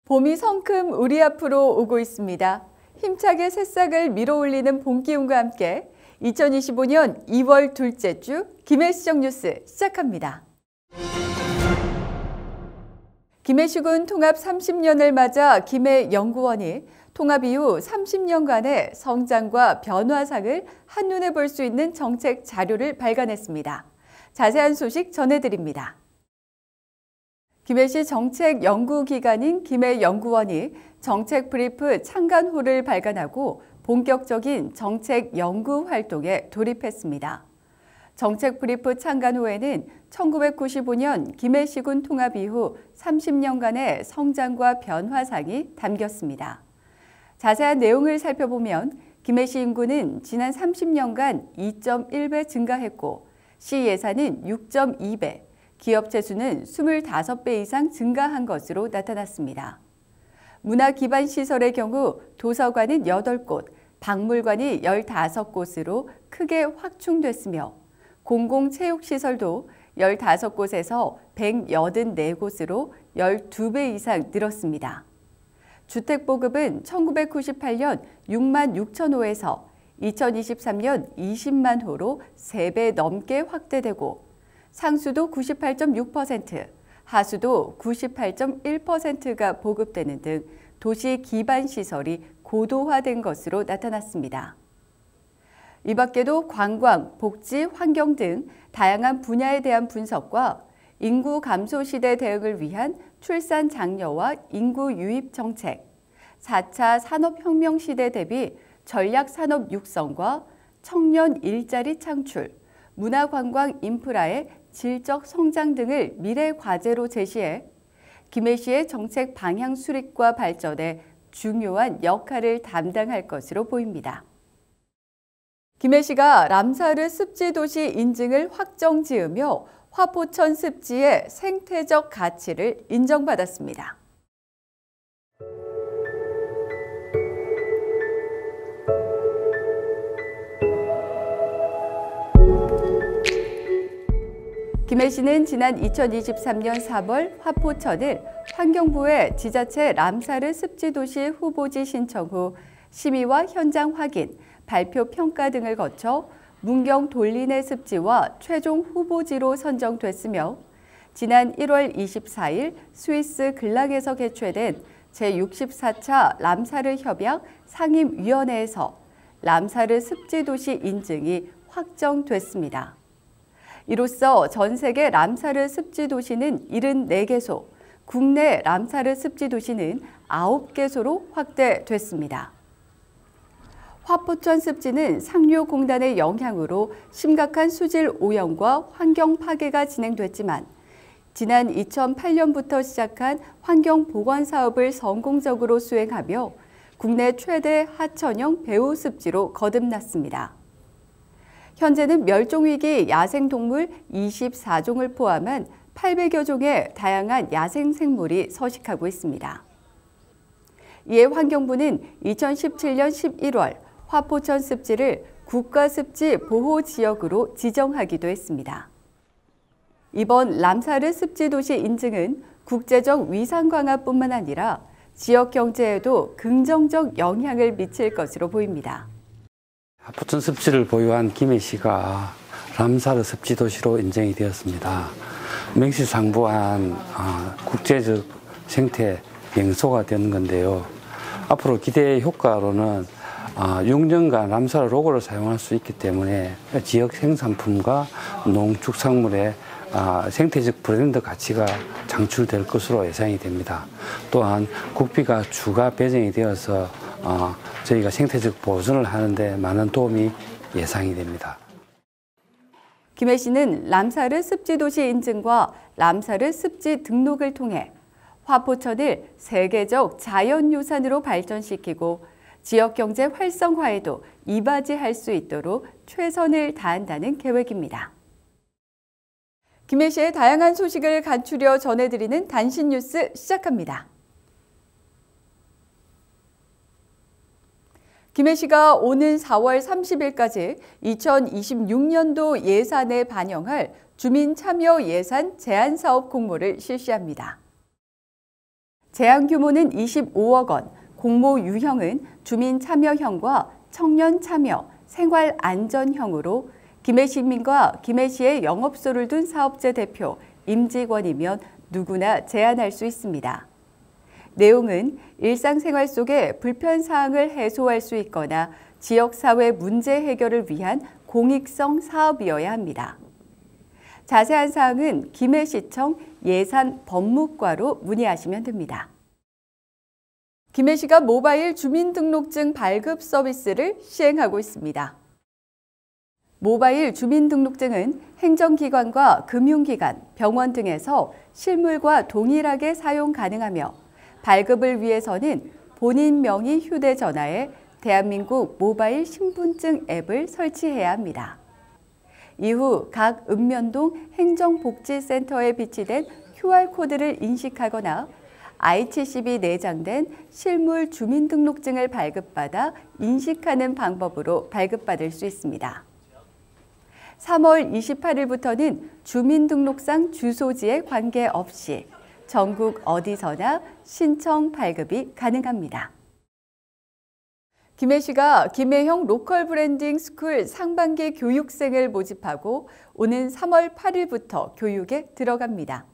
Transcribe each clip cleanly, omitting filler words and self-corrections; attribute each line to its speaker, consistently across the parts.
Speaker 1: 봄이 성큼 우리 앞으로 오고 있습니다. 힘차게 새싹을 밀어올리는 봄 기운과 함께 2025년 2월 둘째 주 김해시정 뉴스 시작합니다. 김해시군 통합 30년을 맞아 김해연구원이 통합 이후 30년간의 성장과 변화상을 한눈에 볼 수 있는 정책 자료를 발간했습니다. 자세한 소식 전해드립니다. 김해시 정책연구기관인 김해연구원이 정책 브리프 창간호를 발간하고 본격적인 정책 연구 활동에 돌입했습니다. 정책 브리프 창간호에는 1995년 김해시군 통합 이후 30년간의 성장과 변화상이 담겼습니다. 자세한 내용을 살펴보면 김해시 인구는 지난 30년간 2.1배 증가했고 시 예산은 6.2배, 기업 재수는 25배 이상 증가한 것으로 나타났습니다. 문화 기반 시설의 경우 도서관은 8곳, 박물관이 15곳으로 크게 확충됐으며 공공체육시설도 15곳에서 184곳으로 12배 이상 늘었습니다. 주택보급은 1998년 6만 6천 호에서 2023년 20만 호로 3배 넘게 확대되고 상수도 98.6%, 하수도 98.1%가 보급되는 등 도시 기반 시설이 고도화된 것으로 나타났습니다. 이 밖에도 관광, 복지, 환경 등 다양한 분야에 대한 분석과 인구 감소 시대 대응을 위한 출산 장려와 인구 유입 정책, 4차 산업혁명 시대 대비 전략 산업 육성과 청년 일자리 창출, 문화관광 인프라의 질적 성장 등을 미래 과제로 제시해 김해시의 정책 방향 수립과 발전에 중요한 역할을 담당할 것으로 보입니다. 김해시가 람사르 습지도시 인증을 확정 지으며 화포천 습지의 생태적 가치를 인정받았습니다. 김해시는 지난 2023년 4월 화포천을 환경부에 지자체 람사르 습지도시 후보지 신청 후 심의와 현장 확인, 발표 평가 등을 거쳐 문경 돌리내 습지와 최종 후보지로 선정됐으며 지난 1월 24일 스위스 글락에서 개최된 제64차 람사르 협약 상임위원회에서 람사르 습지도시 인증이 확정됐습니다. 이로써 전 세계 람사르 습지도시는 74개소, 국내 람사르 습지도시는 9개소로 확대됐습니다. 화포천 습지는 상류공단의 영향으로 심각한 수질 오염과 환경 파괴가 진행됐지만 지난 2008년부터 시작한 환경 보건 사업을 성공적으로 수행하며 국내 최대 하천형 배후 습지로 거듭났습니다. 현재는 멸종위기 야생동물 24종을 포함한 800여 종의 다양한 야생생물이 서식하고 있습니다. 이에 환경부는 2017년 11월 화포천 습지를 국가습지 보호지역으로 지정하기도 했습니다. 이번 람사르 습지도시 인증은 국제적 위상 강화뿐만 아니라 지역 경제에도 긍정적 영향을 미칠 것으로 보입니다.
Speaker 2: 화포천 습지를 보유한 김해시가 람사르 습지도시로 인정이 되었습니다. 명시상부한 국제적 생태 명소가 되는 건데요. 앞으로 기대 효과로는 6년간 람사르 로고를 사용할 수 있기 때문에 지역 생산품과 농축산물의 생태적 브랜드 가치가 창출될 것으로 예상이 됩니다. 또한 국비가 추가 배정이 되어서 저희가 생태적 보존을 하는데 많은 도움이 예상이 됩니다.
Speaker 1: 김해시는 람사르 습지도시 인증과 람사르 습지 등록을 통해 화포천을 세계적 자연유산으로 발전시키고 지역경제 활성화에도 이바지할 수 있도록 최선을 다한다는 계획입니다. 김해시의 다양한 소식을 간추려 전해드리는 단신 뉴스 시작합니다. 김해시가 오는 4월 30일까지 2026년도 예산에 반영할 주민참여 예산 제안사업 공모를 실시합니다. 제한 규모는 25억 원, 공모 유형은 주민 참여형과 청년 참여, 생활 안전형으로 김해시민과 김해시에 영업소를 둔 사업체 대표, 임직원이면 누구나 제안할 수 있습니다. 내용은 일상생활 속의 불편사항을 해소할 수 있거나 지역사회 문제 해결을 위한 공익성 사업이어야 합니다. 자세한 사항은 김해시청 예산법무과로 문의하시면 됩니다. 김해시가 모바일 주민등록증 발급 서비스를 시행하고 있습니다. 모바일 주민등록증은 행정기관과 금융기관, 병원 등에서 실물과 동일하게 사용 가능하며 발급을 위해서는 본인 명의 휴대전화에 대한민국 모바일 신분증 앱을 설치해야 합니다. 이후 각 읍면동 행정복지센터에 비치된 QR코드를 인식하거나 ITCB 내장된 실물 주민등록증을 발급받아 인식하는 방법으로 발급받을 수 있습니다. 3월 28일부터는 주민등록상 주소지에 관계없이 전국 어디서나 신청 발급이 가능합니다. 김해시가 김해형 로컬 브랜딩 스쿨 상반기 교육생을 모집하고 오는 3월 8일부터 교육에 들어갑니다.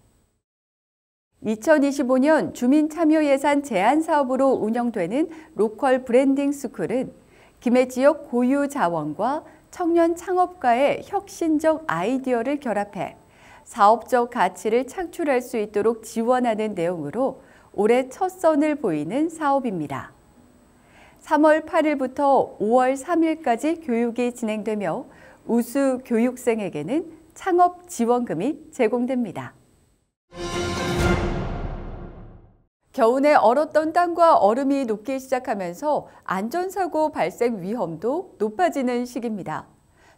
Speaker 1: 2025년 주민참여예산 제한 사업으로 운영되는 로컬 브랜딩 스쿨은 김해 지역 고유 자원과 청년 창업가의 혁신적 아이디어를 결합해 사업적 가치를 창출할 수 있도록 지원하는 내용으로 올해 첫 선을 보이는 사업입니다. 3월 8일부터 5월 3일까지 교육이 진행되며 우수 교육생에게는 창업 지원금이 제공됩니다. 겨우내 얼었던 땅과 얼음이 녹기 시작하면서 안전사고 발생 위험도 높아지는 시기입니다.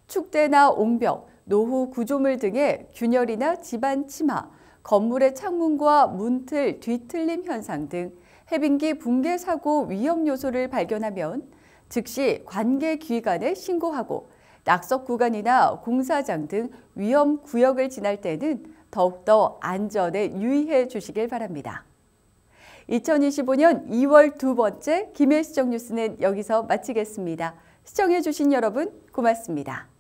Speaker 1: 축대나 옹벽, 노후 구조물 등의 균열이나 집안 침하, 건물의 창문과 문틀 뒤틀림 현상 등 해빙기 붕괴 사고 위험 요소를 발견하면 즉시 관계 기관에 신고하고 낙석 구간이나 공사장 등 위험 구역을 지날 때는 더욱더 안전에 유의해 주시길 바랍니다. 2025년 2월 두 번째 김해시청 뉴스는 여기서 마치겠습니다. 시청해 주신 여러분 고맙습니다.